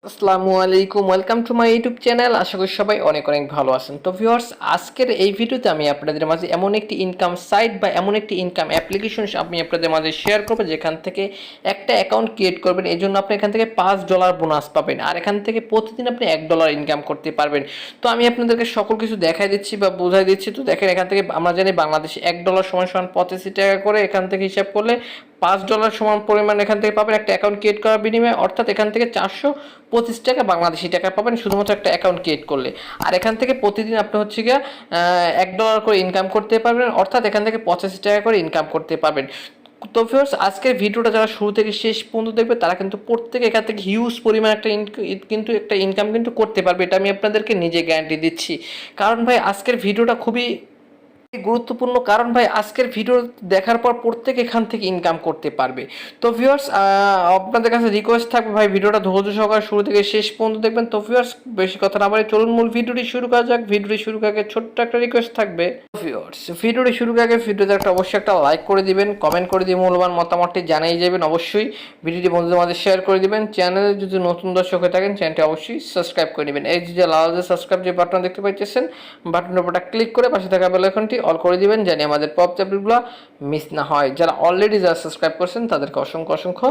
আসসালামু আলাইকুম, welcome to my YouTube channel. আশা করি সবাই অনেক অনেক ভালো আছেন। তো ভিউয়ার্স, আজকের এই ভিডিওতে আমি আপনাদের মাঝে এমন একটি ইনকাম সাইট বা এমন একটি ইনকাম অ্যাপ্লিকেশন আমি আপনাদের মাঝে শেয়ার করবো, যেখান থেকে একটা অ্যাকাউন্ট ক্রিয়েট করবেন। এই জন্য আপনি এখান থেকে $5 বোনাস পাবেন, আর এখান থেকে প্রতিদিন আপনি $1 ইনকাম করতে পারবেন। তো আমি আপনাদেরকে সকল কিছু দেখাই দিচ্ছি বা বোঝাই দিচ্ছি। তো দেখেন, এখান থেকে আমরা জানি বাংলাদেশে $1 সমান সমান 85 টাকা করে। এখান থেকে হিসাব করলে $5 সমান পরিমাণ এখান থেকে পাবেন একটা অ্যাকাউন্ট ক্রিয়েট করার বিনিময়ে, অর্থাৎ এখান থেকে 425 টাকা বাংলাদেশি টাকা পাবেন শুধুমাত্র একটা অ্যাকাউন্ট ক্রিয়েট করলে। আর এখান থেকে প্রতিদিন আপনি হচ্ছে গিয়ে $1 করে ইনকাম করতে পারবেন, অর্থাৎ এখান থেকে 85 টাকা করে ইনকাম করতে পারবেন। তো ভিউয়ার্স, আজকের ভিডিওটা যারা শুরু থেকে শেষ পর্যন্ত দেখবে তারা কিন্তু প্রত্যেকে এখান থেকে হিউজ পরিমাণ একটা ইনকাম কিন্তু করতে পারবে। এটা আমি আপনাদেরকে নিজে গ্যারান্টি দিচ্ছি। কারণ ভাই, আজকের ভিডিওটা খুবই গুরুত্বপূর্ণ। কারণ ভাই, আজকের ভিডিও দেখার পর প্রত্যেক এখান থেকে ইনকাম করতে পারবে। তো ভিউয়ার্স, আপনাদের কাছে রিকোয়েস্ট থাকবে ভাই, ভিডিওটা ধৈর্য সহকারে শুরু থেকে শেষ পর্যন্ত দেখবেন। তো ভিউয়ার্স, বেশি কথা না বলে চলুন মূল ভিডিওটি শুরু করা যাক। ভিডিওটি শুরু করার আগে ছোট্ট একটা রিকোয়েস্ট থাকবে। ভিউয়ার্স, ভিডিওটি শুরু করার আগে ভিডিওতে অবশ্যই একটা লাইক করে দিবেন, কমেন্ট করে দিয়ে মূল্যবান মতামতটি জানিয়ে যাবেন। অবশ্যই ভিডিওটি বন্ধুদের মাঝে শেয়ার করে দিবেন। চ্যানেলে যদি নতুন দর্শক হয়ে থাকেন, চ্যানেলটি অবশ্যই সাবস্ক্রাইব করে নেবেন। এই যে লাল যে সাবস্ক্রাইব যে বাটন দেখতে পাচ্ছেন, বাটনের উপরটা ক্লিক করে পাশে থাকা বেল আইকনটি অল করে দিবেন, জানি আমাদের পপ আপডেটগুলো মিস না হয়। যারা অলরেডি সাবস্ক্রাইব করছেন তাদেরকে অসংখ্য অসংখ্য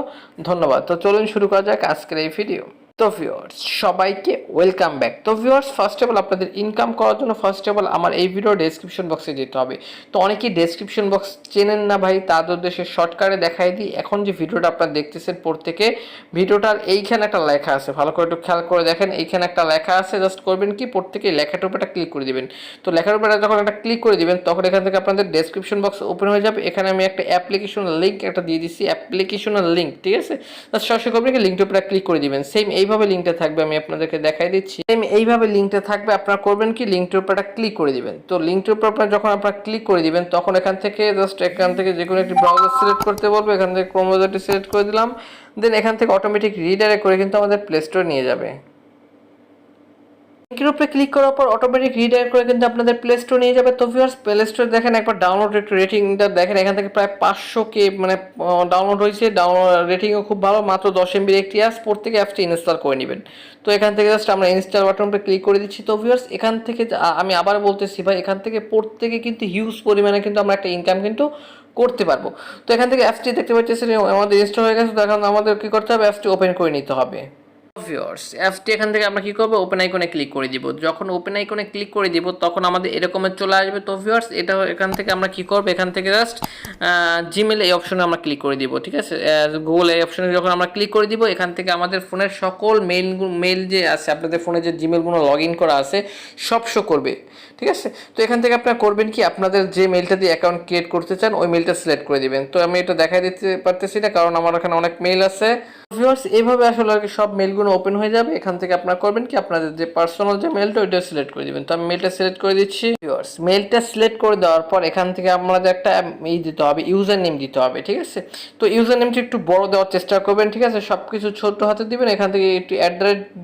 ধন্যবাদ। তো চলুন শুরু করা যাক আজকের এই ভিডিও। তো ভিউয়ার্স, সবাইকে ওয়েলকাম ব্যাক। তো ভিউয়ার্স, ফার্স্ট অফ অল আপনাদের ইনকাম করার জন্য ফার্স্ট অফ অল আমার এই ভিডিও ডেসক্রিপশন বক্সে যেতে হবে। তো অনেকেই ডেসক্রিপশন বক্স চেনেন না ভাই, তাদের উদ্দেশ্যে শর্টকাটে দেখাই দিই। এখন যে ভিডিওটা আপনারা দেখতেছেন প্রত্যেকে, ভিডিওটার এইখানে একটা লেখা আছে, ভালো করে একটু খেয়াল করে দেখেন। এইখানে একটা লেখা আছে, জাস্ট করবেন কি, প্রত্যেকে লেখাটার উপর একটা ক্লিক করে দিবেন। তো লেখার উপর যখন একটা ক্লিক করে দিবেন, তখন এখান থেকে আপনাদের ডেসক্রিপশন বক্স ওপেন হয়ে যাবে। এখানে আমি একটা অ্যাপ্লিকেশনের লিঙ্ক একটা দিয়ে দিচ্ছি, অ্যাপ্লিকেশনের লিঙ্ক, ঠিক আছে। সরাসরি করবেন কি, লিঙ্কটার উপর ক্লিক করে দিবেন। সেম এইভাবে লিঙ্কটা থাকবে, আমি আপনাদেরকে দেখাই দিচ্ছি। সেম এইভাবে লিঙ্কটা থাকবে, আপনারা করবেন কি, লিঙ্কটার উপর ক্লিক করে দিবেন। তো লিঙ্কটার উপর যখন আপনারা ক্লিক করে দিবেন, তখন এখান থেকে জাস্ট এখান থেকে যে কোনো একটি ব্রাউজার সিলেক্ট করতে বলবো। এখান থেকে ক্রোম ব্রাউজারটি সিলেক্ট করে দিলাম। দেন এখান থেকে অটোমেটিক রিডাইরেক্ট করে কিন্তু আমাদের প্লে স্টোরে নিয়ে যাবে। লিঙ্কের উপরে ক্লিক করার পর অটোমেটিক রিডাইরেক্ট করে কিন্তু আপনাদের প্লে স্টোর নিয়ে যাবে। তো ভিউয়ার্স, প্লে স্টোর দেখেন একবার ডাউনলোড রেটিংটা দেখেন। এখান থেকে প্রায় 500K মানে ডাউনলোড হয়েছে। ডাউনলোড রেটিংও খুব ভালো, মাত্র 10 MB একটি অ্যাপস। প্রত্যেকে অ্যাপসটি ইনস্টল করে নেবেন। তো এখান থেকে জাস্ট আমরা ইনস্টল বাটন উপরে ক্লিক করে দিচ্ছি। তো ভিউয়ার্স, এখান থেকে আমি আবার বলতেছি ভাই, এখান থেকে প্রত্যেকে কিন্তু হিউজ পরিমাণে কিন্তু আমরা একটা ইনকাম কিন্তু করতে পারবো। তো এখান থেকে অ্যাপসটি দেখতে পাচ্ছেন আমাদের ইনস্টল হয়ে গেছে। তো এখন আমাদের কী করতে হবে, অ্যাপসটি ওপেন করে নিতে হবে। ভিউয়ার্স, অ্যাপসটি এখান থেকে আমরা কি করব, ওপেন আইকনে ক্লিক করে দিব। যখন ওপেন আইকনে ক্লিক করে দিব, তখন আমাদের এরকমের চলে আসবে। তো ভিউয়ার্স, এটা এখান থেকে আমরা কি করব, এখান থেকে জাস্ট জিমেল এই অপশনে আমরা ক্লিক করে দিব, ঠিক আছে। গুগল এই অপশনে যখন আমরা ক্লিক করে দিব, এখান থেকে আমাদের ফোনের সকল মেল যে আছে, আপনাদের ফোনে যে জিমেলগুলো লগ ইন করা আছে সব শো করবে, ঠিক আছে। তো এখান থেকে আপনারা করবেন কি, আপনাদের যে মেলটা দিয়ে অ্যাকাউন্ট ক্রিয়েট করতে চান ওই মেলটা সিলেক্ট করে দিবেন। তো আমি এটা দেখাই দিতে পারতেছি না, কারণ আমার এখানে অনেক মেল আছে। ভিউয়ার্স, এইভাবে আসলে আর কি সব মেলগুলো ওপেন হয়ে যাবে। এখান থেকে আপনারা করবেন কি, আপনাদের যে পার্সোনাল যে মেলটা ওইটা সিলেক্ট করে দিবেন। তো আমি মেলটা সিলেক্ট করে দিচ্ছি। ভিউয়ার্স, মেলটা সিলেক্ট করে দেওয়ার পর এখান থেকে আমাদের একটা দিতে হবে, ইউজার নেম দিতে হবে, ঠিক আছে। তো ইউজার নেমটা একটু বড় দেওয়ার চেষ্টা করবেন, ঠিক আছে। সব কিছু ছোট হাতে দিবেন। এখান থেকে একটু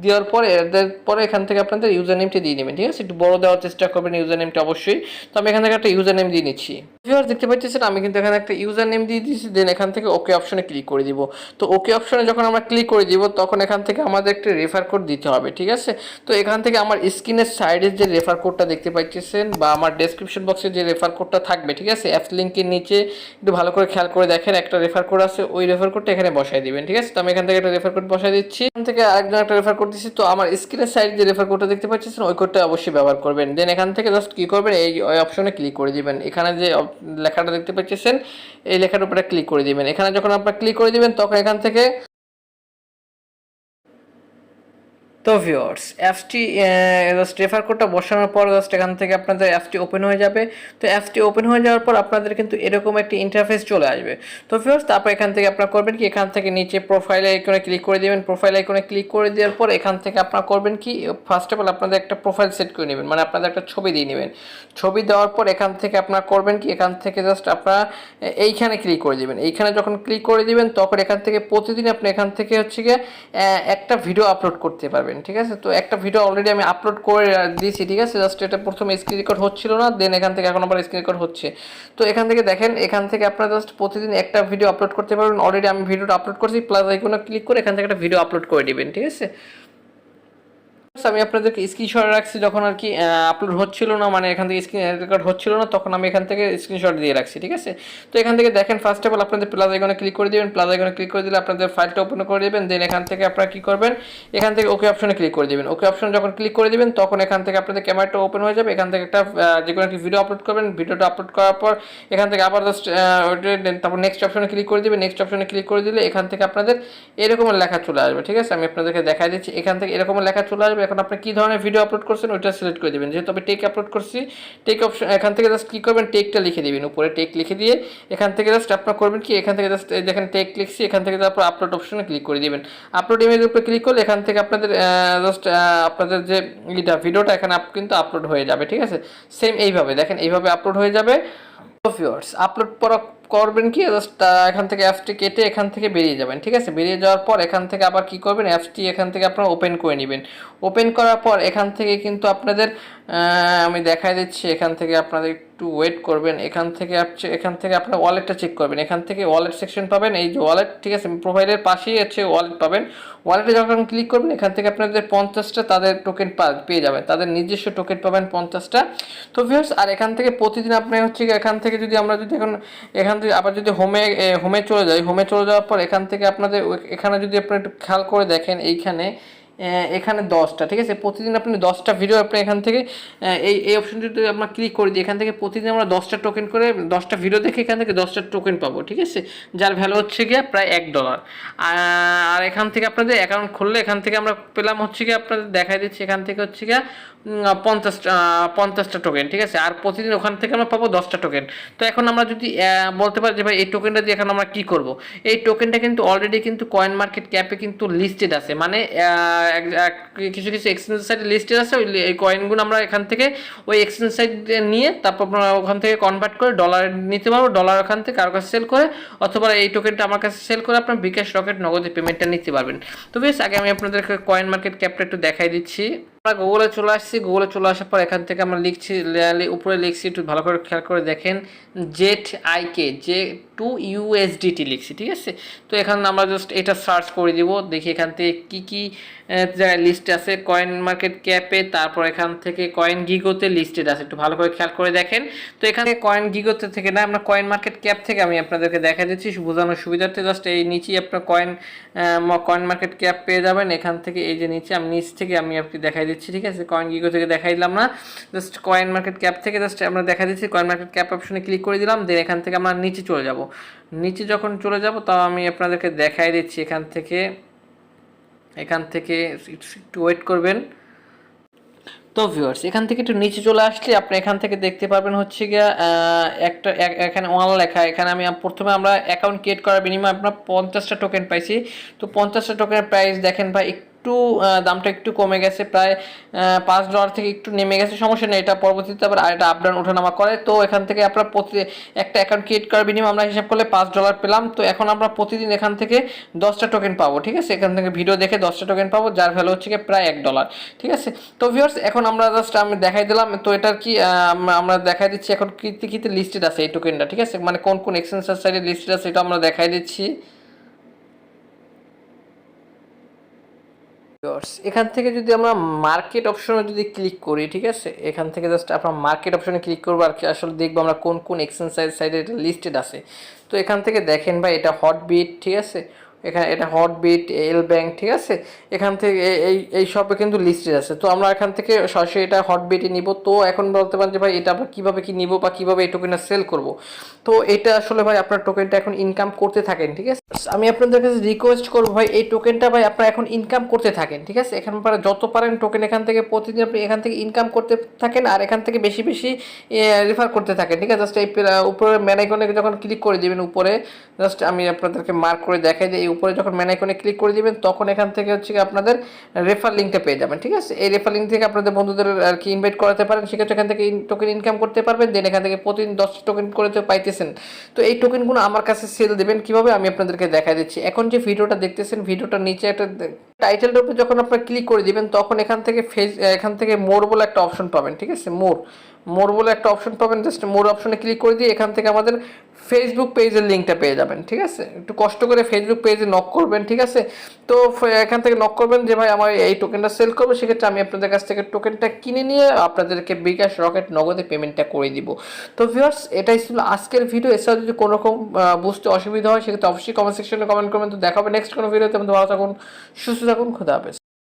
দেওয়ার পরে এখান থেকে আপনাদের ইউজার নেমটা দিয়ে নেবেন, ঠিক আছে। একটু বড় দেওয়ার চেষ্টা করবেন ইউজার নেমটা অবশ্যই। তো আমি এখান থেকে একটা ইউজার নেম দিয়ে নিচ্ছি। ভিউয়ার্স, দেখতে পাচ্ছেন আমি কিন্তু এখানে একটা ইউজার নেম দিয়ে দিয়েছি। দেন এখান থেকে ওকে অপশনে ক্লিক করে দিব। তো ওকে অপশনে যখন আমরা ক্লিক করে দিব, তখন এখান থেকে আমাদের একটা রেফার কোড দিতে হবে, ঠিক আছে। তো এখান থেকে আমার স্ক্রিনের সাইডের যে রেফার কোডটা দেখতে পাচ্ছেন, বা আমার ডেসক্রিপশন বক্সে যে রেফার কোডটা থাকবে, ঠিক আছে, অ্যাপস লিঙ্কের নিচে একটু ভালো করে খেয়াল করে দেখেন, একটা রেফার কোড আছে। ওই রেফার কোডটা এখানে বসাই দিবেন, ঠিক আছে। তো আমি এখান থেকে একটা রেফার কোড বসাই দিচ্ছি। এখান থেকে আরেকজন একটা রেফার কোড দিচ্ছি। তো আমার স্ক্রিনের সাইডে যে রেফার কোডটা দেখতে পাচ্ছেন, ওই কোডটা অবশ্যই ব্যবহার করবেন। দেন এখান থেকে জাস্ট কী করবেন, এই অপশনে ক্লিক করে দিবেন। এখানে যে লেখাটা দেখতে পাচ্ছেন, এই লেখার উপরে ক্লিক করে দিবেন। এখানে যখন আপনারা ক্লিক করে দিবেন, তখন এখান থেকে তো ভিউয়ার্স, অ্যাপসটি জাস্ট রেফার কোডটা বসানোর পর জাস্ট এখান থেকে আপনাদের অ্যাপসটি ওপেন হয়ে যাবে। তো অ্যাপসটি ওপেন হয়ে যাওয়ার পর আপনাদের কিন্তু এরকম একটি ইন্টারফেস চলে আসবে। তো ভিউয়ার্স, তারপর এখান থেকে আপনারা করবেন কি, এখান থেকে নিচে প্রোফাইল আইকনে ক্লিক করে দেবেন। প্রোফাইল আইকনে ক্লিক করে দেওয়ার পর এখান থেকে আপনারা করবেন কি, ফার্স্ট অফ অল আপনাদের একটা প্রোফাইল সেট করে নেবেন, মানে আপনাদের একটা ছবি দিয়ে নেবেন। ছবি দেওয়ার পর এখান থেকে আপনারা করবেন কি, এখান থেকে জাস্ট আপনারা এইখানে ক্লিক করে দেবেন। এইখানে যখন ক্লিক করে দিবেন, তখন এখান থেকে প্রতিদিন আপনি এখান থেকে হচ্ছে গিয়ে একটা ভিডিও আপলোড করতে পারবেন, ঠিক আছে। তো একটা ভিডিও অলরেডি আমি আপলোড করে দিয়েছি, ঠিক আছে। জাস্ট এটা প্রথমে স্ক্রিন রেকর্ড হচ্ছিল না, দেন এখান থেকে এখন আবার স্ক্রিন রেকর্ড হচ্ছে। তো এখান থেকে দেখেন, এখান থেকে আপনারা জাস্ট প্রতিদিন একটা ভিডিও আপলোড করতে পারবেন। অলরেডি আমি ভিডিওটা আপলোড করছি, প্লাস আইকনে ক্লিক করে এখান থেকে একটা ভিডিও আপলোড করে দিবেন, ঠিক আছে। আমি আপনাদেরকে স্ক্রিনশট রাখছি যখন আর কি আপলোড হচ্ছিল না, মানে এখান থেকে স্ক্রিন রেকর্ড হচ্ছিল না, তখন আমি এখান থেকে স্ক্রিনশট দিয়ে রাখছি, ঠিক আছে। তো এখান থেকে দেখেন ফার্স্ট অফ অল আপনাদের প্লাস আইকনে ক্লিক করে দিবেন, প্লাস আইকনে ক্লিক করে দিলে আপনাদের ফাইলটা ওপেন করে দেবেন। দেন এখান থেকে আপনারা কী করবেন, এখান থেকে ওকে অপশনে ক্লিক করে দেবেন। ওকে অপশনে যখন ক্লিক করে দেবেন তখন এখান থেকে আপনাদের ক্যামেরাটা ওপেন হয়ে যাবে। এখান থেকে একটা যে কোনো একটি ভিডিও আপলোড করবেন, ভিডিওটা আপলোড করার পর এখান থেকে আবার জাস্ট তারপর নেক্সট অপশনে ক্লিক করে দেবেন। নেক্সট অপশনে ক্লিক করে দিলে এখান থেকে আপনাদের এরকম লেখা চলে আসবে, ঠিক আছে। আমি আপনাদেরকে দেখাই দিচ্ছি, এখান থেকে এরকম লেখা চলে আসবে। এখন আপনি কী ধরনের ভিডিও আপলোড করছেন ওইটা সিলেক্ট করে দেবেন। যেহেতু আমি টেক আপলোড করছি, টেক অপশন এখান থেকে জাস্ট কী করবেন, টেকটা লিখে দেবেন, উপরে টেক লিখে দিয়ে এখান থেকে জাস্ট আপনার করবেন কি, এখান থেকে জাস্ট দেখেন টেক লিখছি, এখান থেকে তারপর আপলোড অপশনে ক্লিক করে দেবেন। আপলোড ইমেজের উপরে ক্লিক করলে এখান থেকে আপনাদের জাস্ট আপনাদের যে ভিডিওটা এখানে কিন্তু আপলোড হয়ে যাবে, ঠিক আছে। সেম এইভাবে দেখেন, এইভাবে আপলোড হয়ে যাবে। ভিউয়ার্স আপলোড করবেন কি, জাস্ট এখান থেকে অ্যাপসটি কেটে এখান থেকে বেরিয়ে যাবেন, ঠিক আছে। বেরিয়ে যাওয়ার পর এখান থেকে আবার কি করবেন, অ্যাপসটি এখান থেকে আপনারা ওপেন করে নেবেন। ওপেন করার পর এখান থেকে কিন্তু আপনাদের আমি দেখাই দিচ্ছি, এখান থেকে আপনাদের একটু ওয়েট করবেন। এখান থেকে আপনার ওয়ালেটটা চেক করবেন। এখান থেকে ওয়ালেট সেকশন পাবেন, এই যে ওয়ালেট, ঠিক আছে, প্রোফাইলের পাশেই হচ্ছে ওয়ালেট পাবেন। ওয়ালেটে যখন ক্লিক করবেন এখান থেকে আপনাদের 50টা তাদের টোকেন পেয়ে যাবেন, তাদের নিজস্ব টোকেন পাবেন 50টা। তো ভিউয়ার্স আর এখান থেকে প্রতিদিন আপনি হচ্ছে এখান থেকে যদি আমরা যদি এখান থেকে আবার যদি হোমে চলে যাই, হোমে চলে যাওয়ার পর এখান থেকে আপনাদের এখানে যদি আপনি একটু খেয়াল করে দেখেন, এখানে 10টা, ঠিক আছে। প্রতিদিন আপনি 10টা ভিডিও আপনি এখান থেকে এই অপশনটি যদি আমরা ক্লিক করে দিই, এখান থেকে প্রতিদিন আমরা 10টা টোকেন করে 10টা ভিডিও দেখে এখান থেকে 10টা টোকেন পাবো, ঠিক আছে, যার ভ্যালু হচ্ছে গিয়ে প্রায় $1। আর এখান থেকে আপনাদের অ্যাকাউন্ট খুললে এখান থেকে আমরা পেলাম হচ্ছে গিয়ে, আপনাদের দেখাই দিচ্ছি, এখান থেকে হচ্ছে গিয়ে 50টা টোকেন, ঠিক আছে। আর প্রতিদিন ওখান থেকে আমরা পাবো 10টা টোকেন। তো এখন আমরা যদি বলতে পারি যে ভাই এই টোকেনটা দিয়ে এখন আমরা কী করব, এই টোকেনটা কিন্তু অলরেডি কিন্তু কয়েন মার্কেট ক্যাপে কিন্তু লিস্টেড আছে, মানে কিছু এক্সচেঞ্জ সাইটে লিস্টেড আছে। এই কয়েনগুলো আমরা এখান থেকে ওই এক্সচেঞ্জ সাইট নিয়ে তারপর আমরা ওখান থেকে কনভার্ট করে ডলার নিতে পারবো, ডলার ওখান থেকে কারো কাছে সেল করে, অথবা এই টোকেনটা আমার কাছে সেল করে আপনার বিকাশ রকেট নগদে পেমেন্টটা নিতে পারবেন। তো বেশ আগে আমি আপনাদেরকে কয়েন মার্কেট ক্যাপটা একটু দেখাই দিচ্ছি। আমরা গুগলে চলে আসছি, গুগলে চলে আসার পর এখান থেকে আমরা লিখছি, উপরে লিখছি, একটু ভালো করে খেয়াল করে দেখেন, J2USDT লিখছি, ঠিক আছে। তো এখানে আমরা জাস্ট এটা সার্চ করে দিব, দেখি এখান থেকে কী জায়গায় লিস্ট আছে কয়েন মার্কেট ক্যাপে, তারপর এখান থেকে কয়েন গিগোতে লিস্টেড আছে, একটু ভালো করে খেয়াল করে দেখেন। তো এখানে কয়েন গিগোতে থেকে না, আমরা কয়েন মার্কেট ক্যাপ থেকে আমি আপনাদেরকে দেখা দিচ্ছি বোঝানোর সুবিধার্থে। জাস্ট এই নিচেই আপনার কয়েন মার্কেট ক্যাপ পেয়ে যাবেন। এখান থেকে এই যে নিচে আমি নিচ থেকে আমি আপনি দেখাই দিচ্ছি, ঠিক আছে, কয়েন গিগো থেকে দেখাই দিলাম না, জাস্ট কয়েন মার্কেট ক্যাপ থেকে জাস্ট আমরা দেখা দিচ্ছি, কয়েন মার্কেট ক্যাপ অপশনে ক্লিক করে দিলাম। দেন এখান থেকে আমরা নিচে চলে যাব। নিচে যখন চলে যাব তাও আমি আপনাদেরকে দেখাই দিচ্ছি, এখান থেকে একটু ওয়েট করবেন। তো ভিউয়ার্স এখান থেকে একটু নিচে চলে আসলে আপনি এখান থেকে দেখতে পারবেন হচ্ছে গিয়া এখানে ওয়ান লেখা। এখানে প্রথমে আমরা অ্যাকাউন্ট ক্রিয়েট করার বিনিময়ে আপনার 50টা টোকেন পাইছি। তো 50টা টোকেনের প্রাইস দেখেন ভাই একটু দামটা একটু কমে গেছে, প্রায় $5 থেকে একটু নেমে গেছে, সমস্যা নেই, এটা পরবর্তীতে আবার এটা আপ ডাউন ওঠানামা করে। তো এখান থেকে আপনার একটা অ্যাকাউন্ট ক্রিয়েট করার বিনিময়ে আমরা হিসাব করলে $5 পেলাম। তো এখন আমরা প্রতিদিন এখান থেকে 10টা টোকেন পাবো, ঠিক আছে। এখান থেকে ভিডিও দেখে 10টা টোকেন পাবো, যার ভ্যালু হচ্ছে গিয়ে প্রায় $1, ঠিক আছে। তো ভিউয়ার্স এখন আমরা জাস্ট আমি দেখাই দিলাম। তো এটার কি আমরা দেখাই দিচ্ছি এখন কীতে লিস্টেড আছে এই টোকেনটা, ঠিক আছে, মানে কোন কোন এক্সচেঞ্জ সাইটে লিস্টেড আছে এটা আমরা দেখাই দিচ্ছি। এখান থেকে যদি আমরা মার্কেট অপশনে যদি ক্লিক করি, ঠিক আছে, এখান থেকে জাস্ট আপনার মার্কেট অপশনে ক্লিক করবো আর কি, আসলে দেখবো আমরা কোন কোন এক্সচেঞ্জ সাইটে এটা লিস্টেড আছে। তো এখান থেকে দেখেন ভাই এটা হটবিট, ঠিক আছে, এখানে এটা হটবিট, এল ব্যাংক, ঠিক আছে, এখান থেকে এই সবে কিন্তু লিস্টেড আছে। তো আমরা এখান থেকে সরাসরি এটা হটবিটে নিব। তো এখন বলতে পারেন যে ভাই এটা আমরা কীভাবে কি নিব বা কীভাবে এই টোকেনটা সেল করব। তো এটা আসলে ভাই আপনার টোকেনটা এখন ইনকাম করতে থাকেন, ঠিক আছে। আমি আপনাদের কাছে রিকোয়েস্ট করবো ভাই এই টোকেনটা ভাই আপনারা এখন ইনকাম করতে থাকেন, ঠিক আছে। এখান পরে যত পারেন টোকেন এখান থেকে প্রতিদিন আপনি এখান থেকে ইনকাম করতে থাকেন, আর এখান থেকে বেশি বেশি রেফার করতে থাকেন, ঠিক আছে। জাস্ট এই উপরে ম্যান আইকনে যখন ক্লিক করে দেবেন, উপরে জাস্ট আমি আপনাদেরকে মার্ক করে দেখাই দিই, উপরে যখন ম্যান আইকনে ক্লিক করে দিবেন তখন এখান থেকে হচ্ছে আপনাদের রেফার লিঙ্কটা পেয়ে যাবেন, ঠিক আছে। এই রেফার লিঙ্ক থেকে আপনাদের বন্ধুদের আর কি ইনভাইট করাতে পারেন, সেক্ষেত্রে এখান থেকে টোকেন ইনকাম করতে পারবেন। দেন এখান থেকে প্রতিদিন 10 টোকেন করে তো পাইতেছেন। তো এই টোকেনগুলো আমার কাছে সেল দেবেন কিভাবে আমি আপনাদেরকে দেখাই দিচ্ছি। এখন যে ভিডিওটা দেখতেছেন, ভিডিওটার নিচে একটা টাইটেলের উপর যখন আপনারা ক্লিক করে দিবেন তখন এখান থেকে মোর বলে একটা অপশন পাবেন, ঠিক আছে? মোর বলে একটা অপশন পাবেন, জাস্ট মোর অপশনে ক্লিক করে দিয়ে এখান থেকে আমাদের ফেসবুক পেজের লিঙ্কটা পেয়ে যাবেন, ঠিক আছে? একটু কষ্ট করে ফেসবুক পেজে নক করবেন, ঠিক আছে? তো এখান থেকে নক করবেন যে ভাই আমার এই টোকেনটা সেল করবো, সেক্ষেত্রে আমি আপনাদের কাছ থেকে টোকেনটা কিনে নিয়ে আপনাদেরকে বিকাশ রকেট নগদে পেমেন্টটা করে দিব। তো ভিউয়ার্স, এটাই ছিল আজকের ভিডিও। এছাড়া যদি কোনো রকম বুঝতে অসুবিধা হয় সেক্ষেত্রে অবশ্যই কমেন্ট সেকশনে কমেন্ট করবেন। তো দেখা হবে নেক্সট কোনো ভিডিওতে। ভালো থাকুন, সুস্থ থাকুন, খোদা হাফেজ।